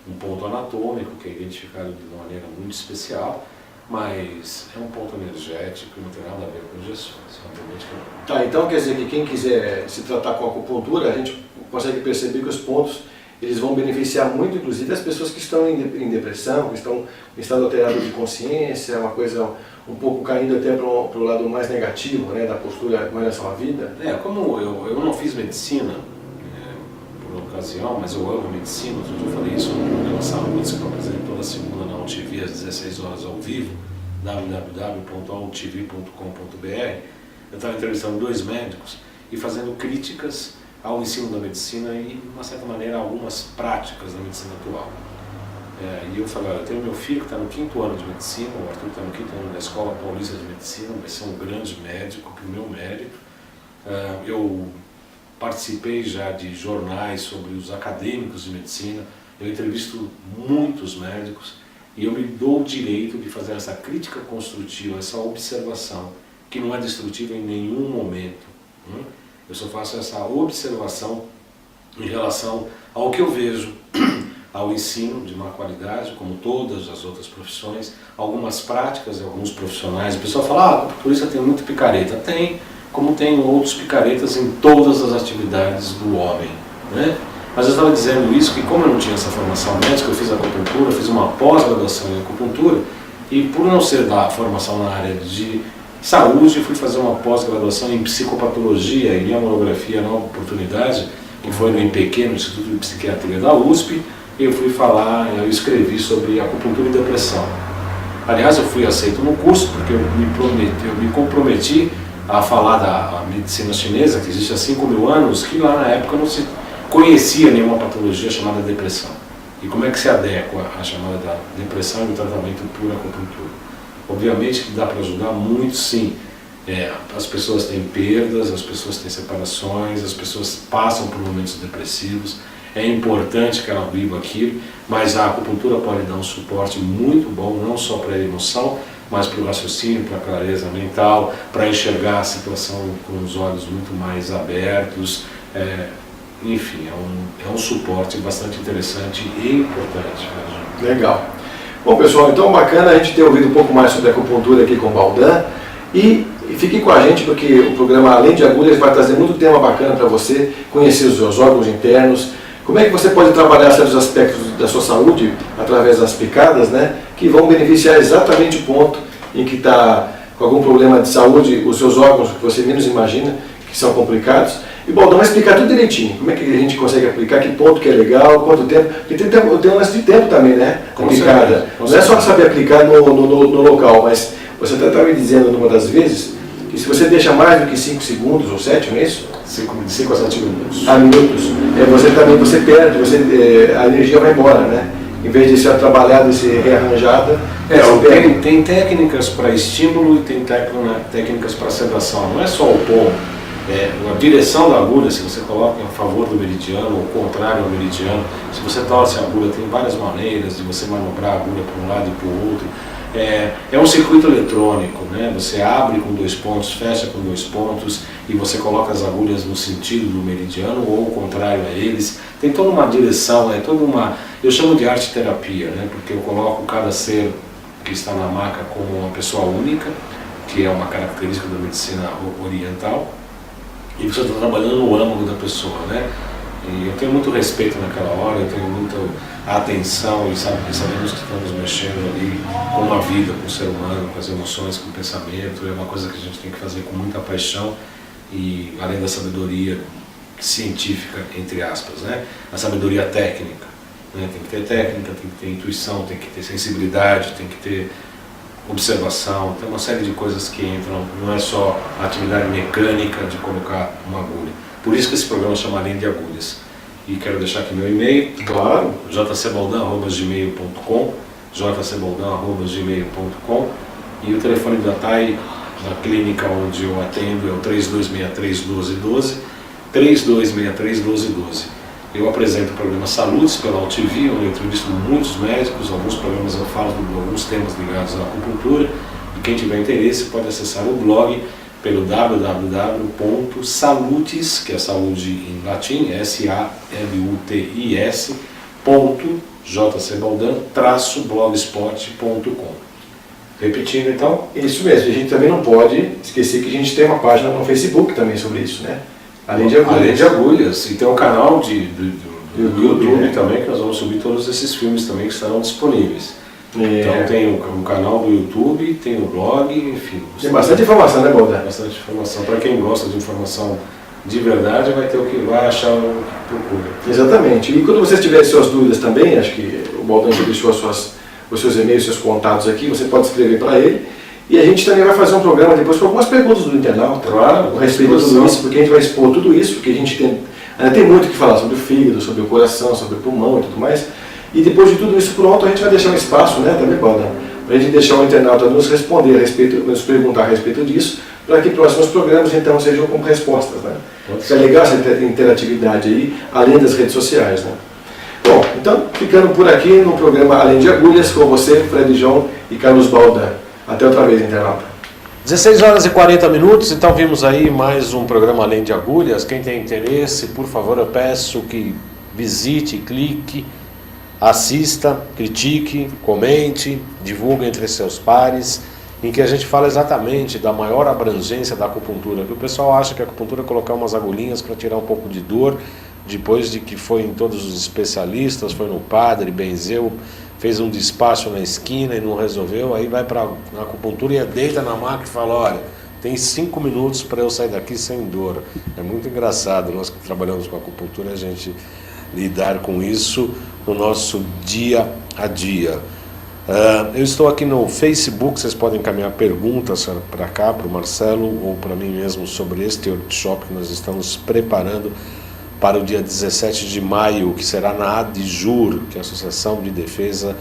um ponto anatômico que é identificado de uma maneira muito especial, mas é um ponto energético e não tem nada a ver com injeções. Obviamente que não. Tá, então quer dizer que quem quiser se tratar com acupuntura, a gente consegue perceber que os pontos eles vão beneficiar muito, inclusive, as pessoas que estão em depressão, que estão em estado alterado de consciência, uma coisa um pouco caindo até para o lado mais negativo, né, da postura com relação à vida. Como eu não fiz medicina por ocasião, mas eu amo medicina, eu falei isso no programa Saúde, que eu apresento toda segunda na UTV às 16 horas ao vivo, www.utv.com.br. Eu estava entrevistando 2 médicos e fazendo críticas ao ensino da medicina e, de uma certa maneira, algumas práticas da medicina atual. E eu falei: olha, eu tenho meu filho que está no 5º ano de medicina, o Arthur está no 5º ano da Escola Paulista de Medicina, vai ser um grande médico, primeiro médico. Eu participei já de jornais sobre os acadêmicos de medicina, eu entrevisto muitos médicos e eu me dou o direito de fazer essa crítica construtiva, essa observação, que não é destrutiva em nenhum momento. Eu só faço essa observação em relação ao que eu vejo, ao ensino de má qualidade, como todas as outras profissões, algumas práticas de alguns profissionais. O pessoal fala: por isso tem muito picareta. Tem, como tem outros picaretas em todas as atividades do homem, né? Mas eu estava dizendo isso, que como eu não tinha essa formação médica, eu fiz acupuntura, fiz uma pós-graduação em acupuntura, e por não ser da formação na área de saúde, fui fazer uma pós-graduação em psicopatologia e neurografia na oportunidade, que foi no IPQ, no Instituto de Psiquiatria da USP, e eu escrevi sobre acupuntura e depressão. Aliás, eu fui aceito no curso porque eu me comprometi a falar da medicina chinesa, que existe há 5.000 anos, que lá na época não se conhecia nenhuma patologia chamada depressão. E como é que se adequa a chamada da depressão e o tratamento por acupuntura? Obviamente que dá para ajudar muito, sim. As pessoas têm perdas, as pessoas têm separações, as pessoas passam por momentos depressivos. É importante que ela viva aquilo, mas a acupuntura pode dar um suporte muito bom, não só para a emoção, mas para o raciocínio, para a clareza mental, para enxergar a situação com os olhos muito mais abertos. Enfim, é um suporte bastante interessante e importante. Legal. Bom, pessoal, então bacana a gente ter ouvido um pouco mais sobre a acupuntura aqui com o Baldan. E fique com a gente, porque o programa Além de Agulhas vai trazer muito tema bacana para você conhecer os seus órgãos internos, como é que você pode trabalhar certos aspectos da sua saúde através das picadas, né, que vão beneficiar exatamente o ponto em que está com algum problema de saúde, os seus órgãos que você menos imagina, que são complicados. E o Baldan vai explicar tudo direitinho, como é que a gente consegue aplicar, que ponto que é legal, quanto tempo, porque tem um lance de tempo também, né, aplicada. Não é só saber aplicar no local, mas você até estava me dizendo numa das vezes, que se você deixa mais do que 5 segundos ou 7, não é isso? De 5 a 7 minutos. Você perde, a energia vai embora, né? Em vez de ser trabalhada e ser rearranjada. Tem técnicas para estímulo e tem técnicas para sedação. Não é só o ponto. A direção da agulha, se você coloca a favor do meridiano ou contrário ao meridiano, se você torce a agulha, tem várias maneiras de você manobrar a agulha para um lado e para o outro. É um circuito eletrônico, né? Você abre com 2 pontos, fecha com 2 pontos e você coloca as agulhas no sentido do meridiano ou ao contrário a eles. Tem toda uma direção, eu chamo de arte terapia, né? Porque eu coloco cada ser que está na maca como uma pessoa única, que é uma característica da medicina oriental, e você está trabalhando no âmago da pessoa, né? E eu tenho muito respeito naquela hora, eu tenho muita atenção e sabemos que estamos mexendo ali com a vida, com o ser humano, com as emoções, com o pensamento. É uma coisa que a gente tem que fazer com muita paixão e além da sabedoria científica, entre aspas, né? A sabedoria técnica, né? Tem que ter técnica, tem que ter intuição, tem que ter sensibilidade, tem que ter observação, tem uma série de coisas que entram, não é só a atividade mecânica de colocar uma agulha. Por isso que esse programa chama Além de Agulhas. E quero deixar aqui meu e-mail, Claro. jcbaldan@gmail.com, jcbaldan@gmail.com, e o telefone da TAI, da clínica onde eu atendo, é o 3263-1212, 3263-1212. Eu apresento o programa Saludes pela UTV, onde eu entrevisto muitos médicos, alguns programas eu falo de alguns temas ligados à acupuntura, e quem tiver interesse pode acessar o blog pelo www.salutis, que é saúde em latim, SALUTIS, jcbaldan-blogspot.com. Repetindo então. Isso mesmo, a gente também não pode esquecer que a gente tem uma página no Facebook também sobre isso, né? Além de Agulhas. E tem um canal do YouTube, né? Também, que nós vamos subir todos esses filmes também que estarão disponíveis. É. Então tem o canal do YouTube, tem o blog, enfim. Tem bastante informação, né, Baldan? Bastante informação. Para quem gosta de informação de verdade, vai ter o que vai achar o que procura. Exatamente. E quando vocês tiverem suas dúvidas também, acho que o Baldan já deixou os seus e-mails, seus contatos aqui, você pode escrever para ele. E a gente também vai fazer um programa depois com algumas perguntas do internauta, Claro, a respeito de tudo isso, porque a gente vai expor tudo isso, que a gente tem muito o que falar sobre o fígado, sobre o coração, sobre o pulmão e tudo mais. E depois de tudo isso pronto, a gente vai deixar um espaço, né, também, Baldan, para a gente deixar o internauta nos responder a respeito, nos perguntar a respeito disso, para que próximos programas então sejam com respostas, né? Fica legal essa interatividade aí, além das redes sociais, né? Bom, então, ficando por aqui no programa Além de Agulhas, com você, Fred João e Carlos Baldan. Até outra vez, internauta. 16 horas e 40 minutos, então vimos aí mais um programa Além de Agulhas. Quem tem interesse, por favor, eu peço que visite, clique, assista, critique, comente, divulgue entre seus pares, em que a gente fala exatamente da maior abrangência da acupuntura, que o pessoal acha que a acupuntura é colocar umas agulhinhas para tirar um pouco de dor, depois de que foi em todos os especialistas, foi no padre, benzeu, fez um despacho na esquina e não resolveu, aí vai para a acupuntura e deita na maca e fala, olha, tem 5 minutos para eu sair daqui sem dor. É muito engraçado, nós que trabalhamos com acupuntura, a gente lidar com isso no nosso dia a dia. Eu estou aqui no Facebook, vocês podem encaminhar perguntas para cá, para o Marcelo ou para mim mesmo sobre este workshop que nós estamos preparando para o dia 17 de maio, que será na ADJUR, que é a Associação de Defesa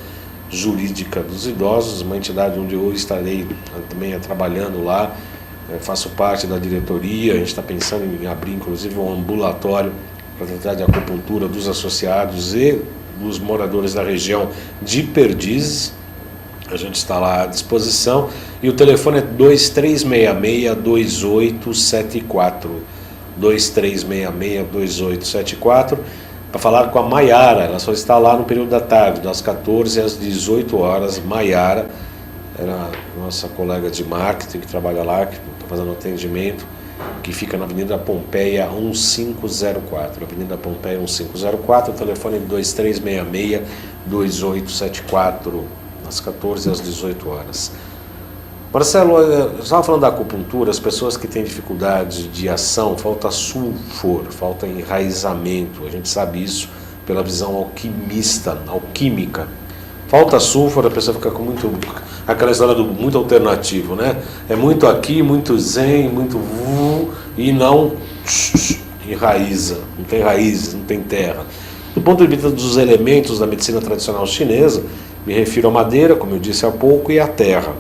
Jurídica dos Idosos, uma entidade onde eu estarei também trabalhando lá, faço parte da diretoria, a gente está pensando em abrir inclusive um ambulatório para tratar de acupuntura dos associados e dos moradores da região de Perdizes. A gente está lá à disposição e o telefone é 2366-2874. 2366-2874, para falar com a Maiara. Ela só está lá no período da tarde, das 14 às 18 horas. Maiara, era a nossa colega de marketing que trabalha lá, que está fazendo atendimento, que fica na Avenida Pompeia 1504. Avenida Pompeia 1504, o telefone é 2366-2874, das 14 às 18 horas. Marcelo, eu estava falando da acupuntura, as pessoas que têm dificuldade de ação, falta sulfur, falta enraizamento, a gente sabe isso pela visão alquímica. Falta sulfur, a pessoa fica com aquela história do muito alternativo, né? É muito aqui, muito zen, muito e não enraiza, não tem raízes, não tem terra. Do ponto de vista dos elementos da medicina tradicional chinesa, me refiro à madeira, como eu disse há pouco, e à terra.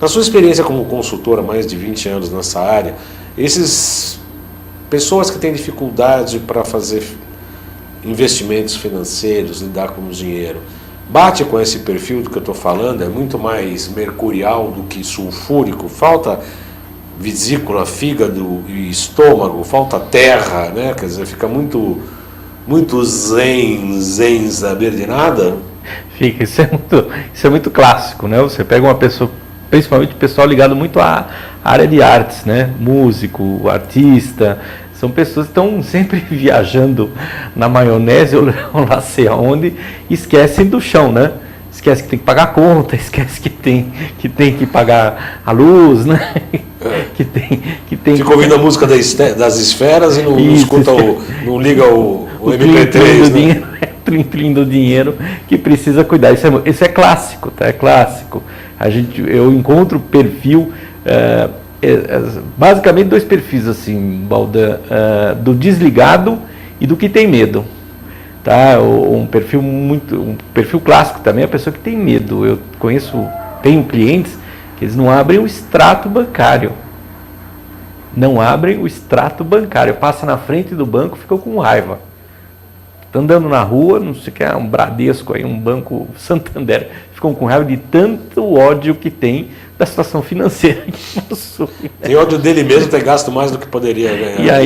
Na sua experiência como consultor há mais de 20 anos nessa área, esses pessoas que têm dificuldade para fazer investimentos financeiros, lidar com o dinheiro, bate com esse perfil do que eu estou falando, é muito mais mercurial do que sulfúrico, falta vesícula, fígado e estômago, falta terra, né? Quer dizer, fica muito zen saber de nada. Fica, isso é muito clássico, né? Você pega uma pessoa, principalmente pessoal ligado muito à área de artes, né? Músico, artista, são pessoas que estão sempre viajando na maionese ou lá sei aonde, e esquecem do chão, né? Esquece que tem que pagar a conta, esquece que tem que pagar a luz, né? Que tem Fica ouvindo a música das esferas e não escuta não liga o MP3, né? Trim do dinheiro que precisa cuidar. Isso é clássico, tá? É clássico. Eu encontro perfil, basicamente 2 perfis assim, Baldan, do desligado e do que tem medo. Tá? Um perfil clássico também é a pessoa que tem medo. Eu tenho clientes que eles não abrem o extrato bancário. Não abrem o extrato bancário. Passa na frente do banco, ficam com raiva. Estão andando na rua, não sei o que é, um Bradesco aí, um banco Santander, ficam com raiva de tanto ódio que tem da situação financeira que possui. Tem ódio dele mesmo, ter gasto mais do que poderia ganhar.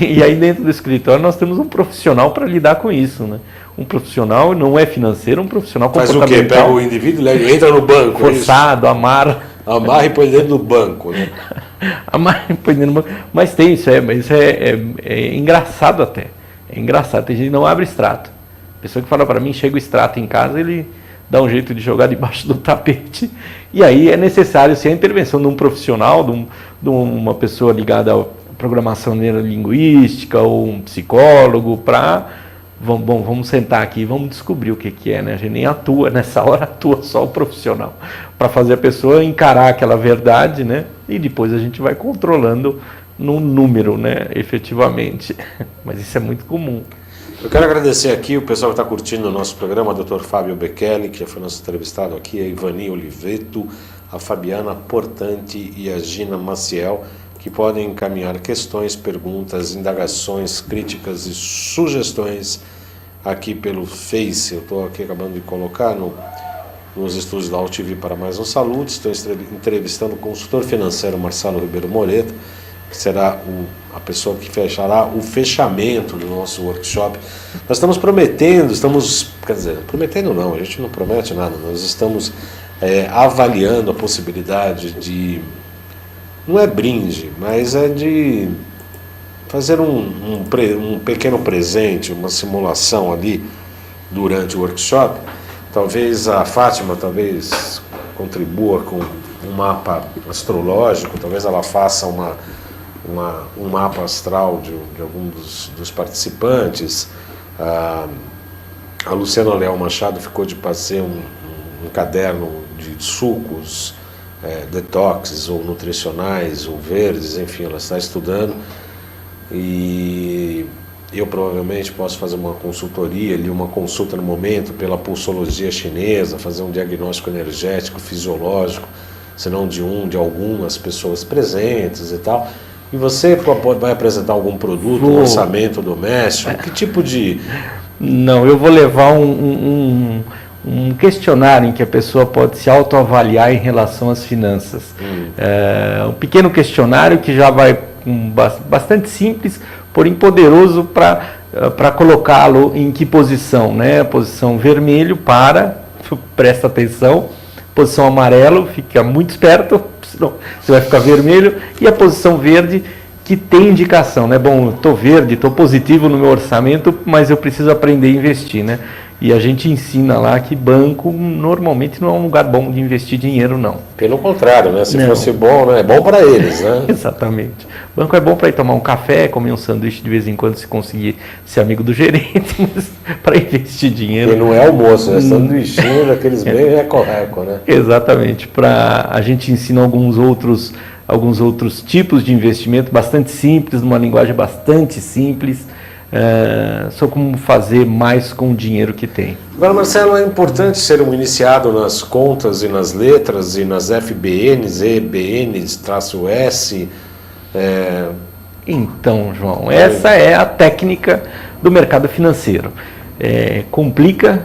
E aí dentro do escritório nós temos um profissional para lidar com isso, né? Um profissional não é financeiro, um profissional comportamental. Faz o quê? Pega o indivíduo, entra no banco. Forçado, amarra e põe dentro do banco, né? Amarra e põe dentro do banco. Mas tem isso, é engraçado até. É engraçado, tem gente que não abre extrato. A pessoa que fala para mim, chega o extrato em casa, ele dá um jeito de jogar debaixo do tapete. E aí é necessário sim, a intervenção de um profissional, de uma pessoa ligada à programação neurolinguística ou um psicólogo para... Vamos sentar aqui e vamos descobrir o que é, né? A gente nem atua, nessa hora atua só o profissional, para fazer a pessoa encarar aquela verdade, né? E depois a gente vai controlando no número, né? Efetivamente. Mas isso é muito comum. Eu quero agradecer aqui o pessoal que está curtindo o nosso programa, o Dr. Fábio Bekele, que já foi nosso entrevistado aqui, a Ivani Oliveto, a Fabiana Portanti e a Gina Maciel, que podem encaminhar questões, perguntas, indagações, críticas e sugestões aqui pelo Face. Eu estou aqui acabando de colocar nos estúdios da AltV para mais um saludo. Estou entrevistando o consultor financeiro Marcelo Ribeiro Moreto, que será a pessoa que fechará o fechamento do nosso workshop. Nós estamos prometendo, prometendo não, a gente não promete nada, nós estamos avaliando a possibilidade de, não é brinde, mas é de fazer um pequeno presente, uma simulação ali durante o workshop. Talvez a Fátima contribua com um mapa astrológico, talvez ela faça um mapa astral de algum dos participantes. A Luciana Leal Machado ficou de fazer um caderno de sucos, detox ou nutricionais ou verdes, enfim, ela está estudando, e eu provavelmente posso fazer uma consultoria ali, uma consulta no momento pela pulsologia chinesa, fazer um diagnóstico energético, fisiológico, se não de algumas pessoas presentes e tal. E você vai apresentar algum produto, um orçamento doméstico? Que tipo de... Não, eu vou levar um questionário em que a pessoa pode se autoavaliar em relação às finanças. Um pequeno questionário que já vai bastante simples, porém poderoso para colocá-lo em que posição, né? Posição vermelho presta atenção, posição amarelo, fica muito esperto, senão você vai ficar vermelho, e a posição verde, que tem indicação, né? Bom, estou verde, estou positivo no meu orçamento, mas eu preciso aprender a investir, né? E a gente ensina lá que banco normalmente não é um lugar bom de investir dinheiro, não. Pelo contrário, né? Se fosse bom, né? É bom para eles, né? Exatamente. Banco é bom para ir tomar um café, comer um sanduíche de vez em quando, se conseguir ser amigo do gerente, mas para investir dinheiro... E não é almoço, é sanduichinho daqueles bem recorreco, né? Exatamente. A gente ensina alguns outros tipos de investimento bastante simples, numa linguagem bastante simples, só como fazer mais com o dinheiro que tem. Agora, Marcelo, é importante ser um iniciado nas contas e nas letras e nas FBNs, EBNs, -S. Então, João, essa é a técnica do mercado financeiro. Complica,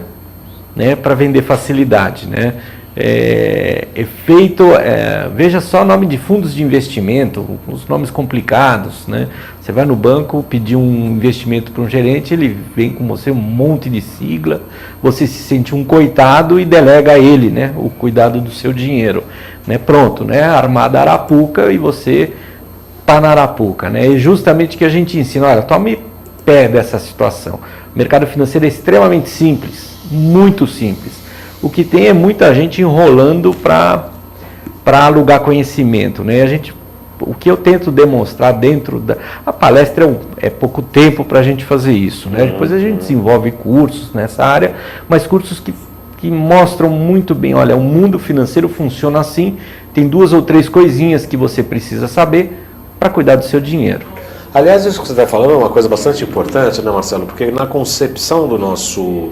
né, para vender facilidade, né? Veja só o nome de fundos de investimento, os nomes complicados, né? Você vai no banco pedir um investimento para um gerente, ele vem com você um monte de sigla, você se sente um coitado e delega a ele, né, o cuidado do seu dinheiro, né? Pronto, né? Armada a arapuca e você está na arapuca, né? E justamente que a gente ensina, olha, tome pé dessa situação. O mercado financeiro é extremamente simples, muito simples. O que tem é muita gente enrolando para alugar conhecimento, né? O que eu tento demonstrar dentro da... A palestra é pouco tempo para a gente fazer isso, né? Depois a gente desenvolve cursos nessa área, mas cursos que mostram muito bem, olha, o mundo financeiro funciona assim, tem 2 ou 3 coisinhas que você precisa saber para cuidar do seu dinheiro. Aliás, isso que você está falando é uma coisa bastante importante, né, Marcelo? Porque na concepção do nosso...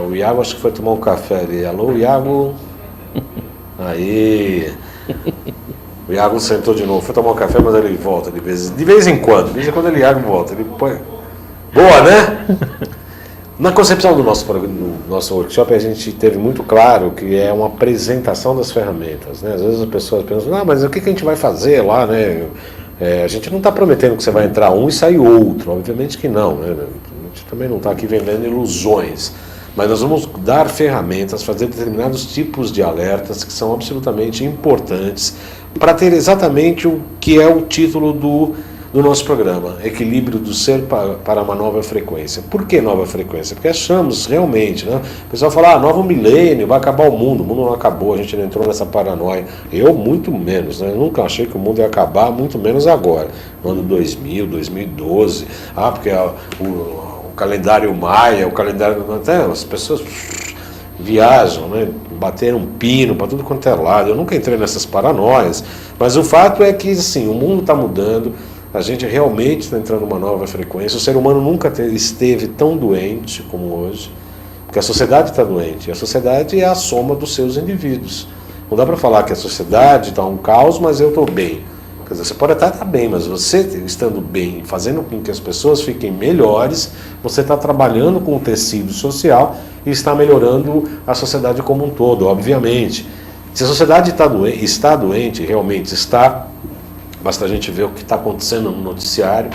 o Iago acho que foi tomar um café ali. Alô, Iago? Aí. O Iago sentou de novo, foi tomar um café, mas ele volta de vez em quando. De vez em quando ele Iago volta. Ele põe... Boa, né? Na concepção do nosso workshop, a gente teve muito claro que é uma apresentação das ferramentas, né? Às vezes as pessoas pensam, mas o que a gente vai fazer lá, né? A gente não está prometendo que você vai entrar um e sair outro, obviamente que não, né? A gente também não está aqui vendendo ilusões. Mas nós vamos dar ferramentas, fazer determinados tipos de alertas que são absolutamente importantes para ter exatamente o que é o título do nosso programa, Equilíbrio do Ser para uma Nova Frequência. Por que nova frequência? Porque achamos realmente, né? O pessoal fala, novo milênio, vai acabar o mundo não acabou, a gente não entrou nessa paranoia. Eu muito menos, né? Eu nunca achei que o mundo ia acabar, muito menos agora, no ano 2000, 2012, porque o calendário maia, o calendário... Até as pessoas viajam, né? Bateram um pino para tudo quanto é lado. Eu nunca entrei nessas paranoias, mas o fato é que, assim, o mundo está mudando, a gente realmente está entrando numa nova frequência. O ser humano nunca esteve tão doente como hoje, porque a sociedade está doente. E a sociedade é a soma dos seus indivíduos. Não dá para falar que a sociedade está um caos, mas eu estou bem. Quer dizer, você pode até estar bem, mas você estando bem, fazendo com que as pessoas fiquem melhores, você está trabalhando com o tecido social e está melhorando a sociedade como um todo, obviamente. Se a sociedade está doente, realmente está, basta a gente ver o que está acontecendo no noticiário,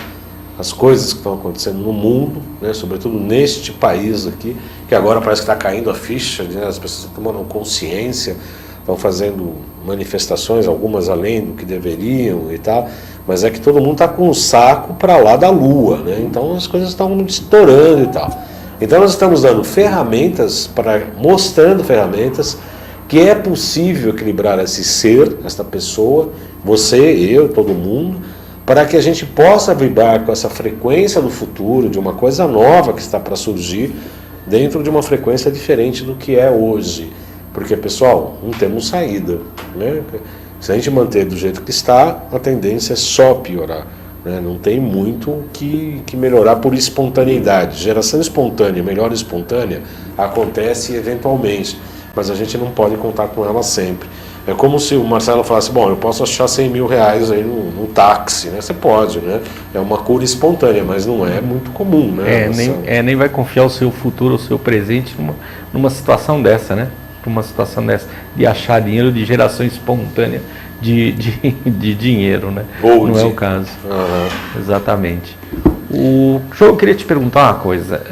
as coisas que estão acontecendo no mundo, né, sobretudo neste país aqui, que agora parece que está caindo a ficha, né, as pessoas estão tomando consciência, estão fazendo manifestações, algumas além do que deveriam e tal, mas é que todo mundo está com o saco para lá da lua, né? Então as coisas estão estourando e tal. Então nós estamos dando ferramentas, mostrando ferramentas que é possível equilibrar esse ser, esta pessoa, você, eu, todo mundo, para que a gente possa vibrar com essa frequência do futuro, de uma coisa nova que está para surgir, dentro de uma frequência diferente do que é hoje. Porque, pessoal, não temos saída, né? Se a gente manter do jeito que está, a tendência é só piorar, né? Não tem muito que melhorar por espontaneidade. Geração espontânea, melhora espontânea, acontece eventualmente, mas a gente não pode contar com ela sempre. É como se o Marcelo falasse, bom, eu posso achar 100 mil reais aí no táxi, né? Você pode, né? É uma cura espontânea, mas não é muito comum, né? Nem vai confiar o seu futuro, o seu presente numa situação dessa, né? Uma situação dessa, de achar dinheiro de geração espontânea de dinheiro, né? Não é o caso. Uhum. Exatamente. Eu queria te perguntar uma coisa.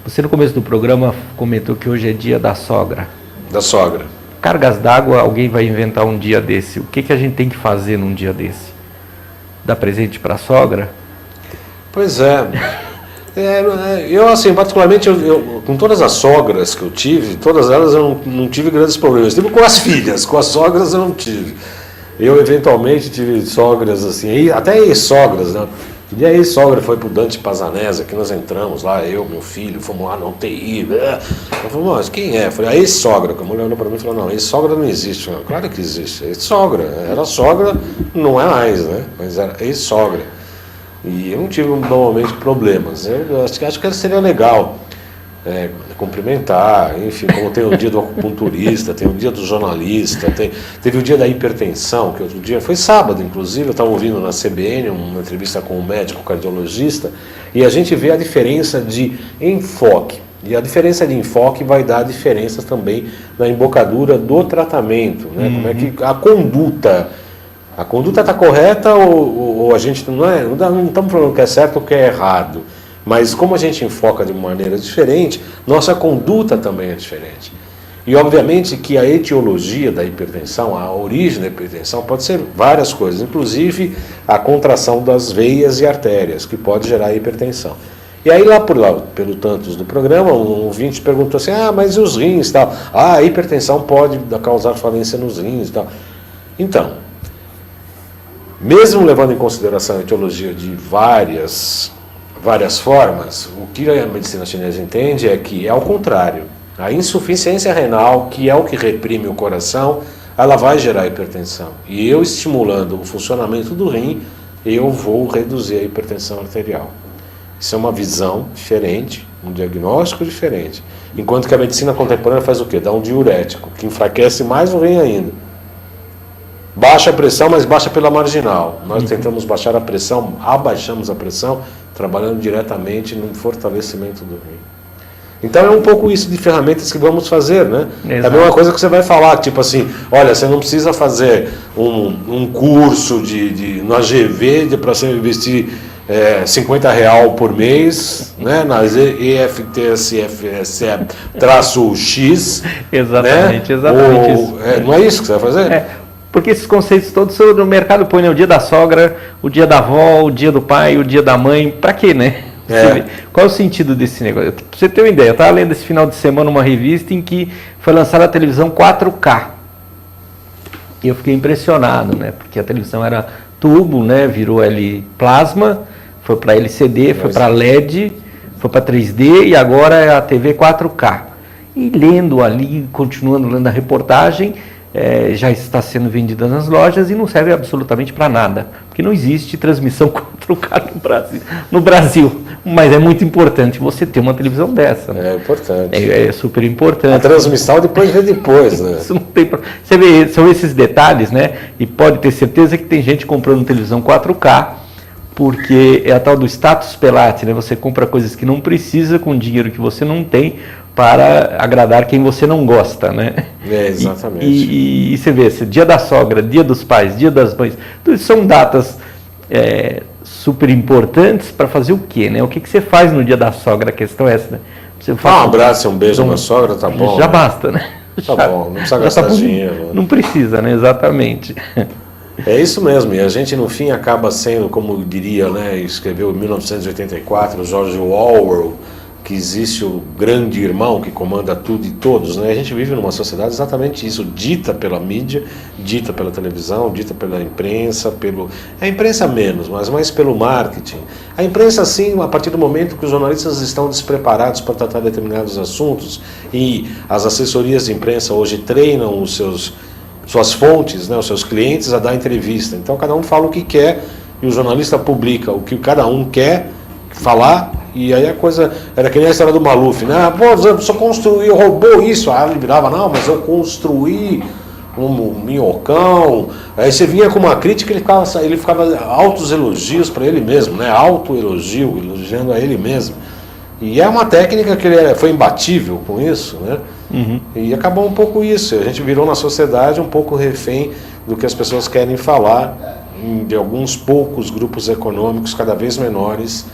Você no começo do programa comentou que hoje é dia da sogra. Da sogra. Cargas d'água, alguém vai inventar um dia desse. O que a gente tem que fazer num dia desse? Dar presente para a sogra? Pois é. Eu, assim, particularmente, eu, com todas as sogras que eu tive, todas elas eu não tive grandes problemas. Tipo com as filhas, com as sogras eu não tive. Eu, eventualmente, tive sogras, assim, até ex-sogras, né? E a ex-sogra foi pro Dante Pazanese, que nós entramos lá, eu, meu filho, fomos lá na UTI. Eu falei, mas quem é? Eu falei, a ex-sogra. A mulher olhou para mim e falou, não, ex-sogra não existe. Falei, claro que existe, ex-sogra. Era sogra, não é mais, né? Mas era ex-sogra. E eu não tive normalmente problemas. Eu acho que seria legal cumprimentar, enfim, como tem o dia do acupunturista, tem o dia do jornalista, teve o dia da hipertensão, que outro dia, foi sábado inclusive, eu estava ouvindo na CBN uma entrevista com um médico cardiologista, e a gente vê a diferença de enfoque. E a diferença de enfoque vai dar diferenças também na embocadura do tratamento, né? Como é que a conduta está correta ou a gente não estamos falando que é certo ou que é errado, mas como a gente enfoca de uma maneira diferente, nossa conduta também é diferente. E obviamente que a etiologia da hipertensão, a origem da hipertensão pode ser várias coisas, inclusive a contração das veias e artérias, que pode gerar hipertensão. E aí pelo tantos do programa, um ouvinte perguntou assim, mas e os rins e tal? A hipertensão pode causar falência nos rins e tal. Então, mesmo levando em consideração a etiologia de várias formas, o que a medicina chinesa entende é que é ao contrário. A insuficiência renal, que é o que reprime o coração, ela vai gerar hipertensão. E eu estimulando o funcionamento do rim, eu vou reduzir a hipertensão arterial. Isso é uma visão diferente, um diagnóstico diferente. Enquanto que a medicina contemporânea faz o quê? Dá um diurético, que enfraquece mais o rim ainda. Baixa a pressão, mas baixa pela marginal. Nós tentamos baixar a pressão, abaixamos a pressão, trabalhando diretamente no fortalecimento do rim. Então é um pouco isso de ferramentas que vamos fazer, né? Exato. É a mesma coisa que você vai falar, tipo assim, olha, você não precisa fazer um curso no AGV para você investir R$50 por mês, né, nas EFTSF-X. Exatamente, né? exatamente isso. Não é isso que você vai fazer? Porque esses conceitos todos no mercado põe, né, o dia da sogra, o dia da avó, o dia do pai, o dia da mãe, pra quê, né? Qual é o sentido desse negócio? Pra você ter uma ideia, eu estava lendo esse final de semana uma revista em que foi lançada a televisão 4K. E eu fiquei impressionado, né? Porque a televisão era tubo, né? Virou plasma, foi para LCD, foi para LED, foi para 3D e agora é a TV 4K. E lendo ali, continuando lendo a reportagem, já está sendo vendida nas lojas e não serve absolutamente para nada, porque não existe transmissão 4K no Brasil. Mas é muito importante você ter uma televisão dessa. Né? É importante. É super importante. A transmissão depois vê depois, né? Isso não tem Você vê, são esses detalhes, né? E pode ter certeza que tem gente comprando televisão 4K, porque é a tal do status pelate, né? Você compra coisas que não precisa com dinheiro que você não tem para agradar quem você não gosta, né? Exatamente. E você vê, dia da sogra, dia dos pais, dia das mães, tudo isso são datas super importantes para fazer o quê, né? O que você faz no dia da sogra? A questão é essa, né? Você um abraço e um beijo na sogra, tá bom. Já basta, né? Tá bom, não precisa gastar dinheiro. Não precisa, né? Exatamente. É isso mesmo, e a gente no fim acaba sendo, como diria, né, escreveu em 1984, George Orwell, que existe o grande irmão que comanda tudo e todos, né? A gente vive numa sociedade exatamente isso, dita pela mídia, dita pela televisão, dita pela imprensa, a imprensa menos, mas mais pelo marketing. A imprensa sim, a partir do momento que os jornalistas estão despreparados para tratar determinados assuntos e as assessorias de imprensa hoje treinam suas fontes, né, os seus clientes a dar entrevista. Então cada um fala o que quer e o jornalista publica o que cada um quer falar. E aí a coisa era que nem a história do Maluf, né? Pô, você construiu, roubou isso. Aí ele virava, não, mas eu construí um minhocão. Aí você vinha com uma crítica, ele ficava altos elogios para ele mesmo, né? Autoelogio, elogiando a ele mesmo. E é uma técnica que ele foi imbatível com isso, né? Uhum. E acabou um pouco isso. A gente virou na sociedade um pouco refém do que as pessoas querem falar, de alguns poucos grupos econômicos cada vez menores,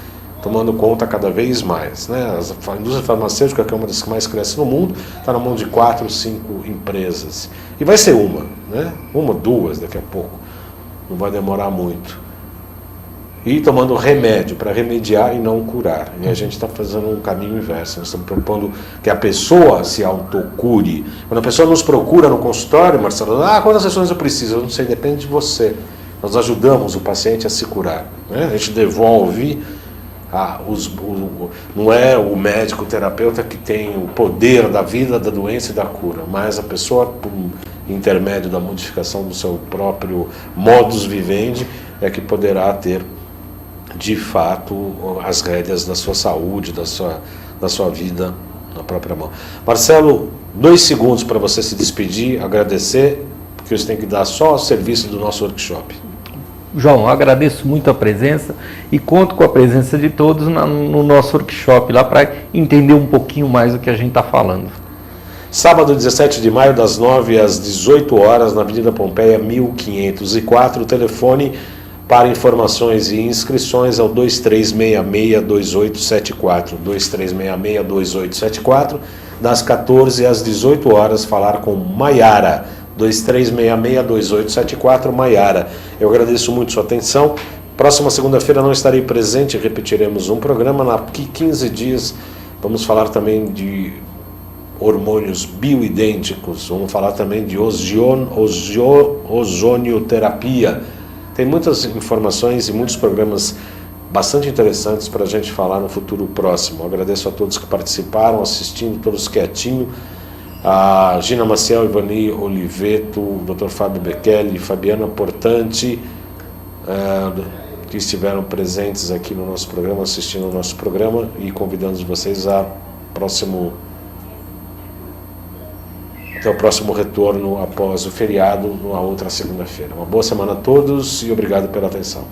tomando conta cada vez mais, né? A indústria farmacêutica, que é uma das que mais cresce no mundo, está na mão de 4 ou 5 empresas. E vai ser uma, né? Uma ou duas daqui a pouco. Não vai demorar muito. E tomando remédio para remediar e não curar. E a gente está fazendo um caminho inverso. Nós estamos propondo que a pessoa se autocure. Quando a pessoa nos procura no consultório, Marcelo, quantas sessões eu preciso? Eu não sei, depende de você. Nós ajudamos o paciente a se curar, né? A gente devolve... não é o médico, o terapeuta que tem o poder da vida, da doença e da cura, mas a pessoa, por intermédio da modificação do seu próprio modus vivendi, é que poderá ter, de fato, as rédeas da sua saúde, da sua vida Na própria mão. Marcelo, 2 segundos para você se despedir, agradecer, porque você tem que dar só o serviço do nosso workshop. João, eu agradeço muito a presença e conto com a presença de todos no nosso workshop lá para entender um pouquinho mais do que a gente está falando. Sábado, 17 de maio, das 9 às 18 horas, na Avenida Pompeia, 1504. O telefone para informações e inscrições é o 2366-2874. 2366-2874. Das 14 às 18 horas, falar com Maiara. 2366-2874, Maiara. Eu agradeço muito sua atenção. Próxima segunda-feira não estarei presente, repetiremos um programa. Daqui 15 dias vamos falar também de hormônios bioidênticos, vamos falar também de ozonioterapia. Tem muitas informações e muitos programas bastante interessantes para a gente falar no futuro próximo. Agradeço a todos que participaram, assistindo, todos quietinhos. A Gina Maciel, Ivani Oliveto, o Dr. Fábio Bechelli, Fabiana Portanti, que estiveram presentes aqui no nosso programa, assistindo o nosso programa e convidando vocês até o próximo retorno após o feriado, na outra segunda-feira. Uma boa semana a todos e obrigado pela atenção.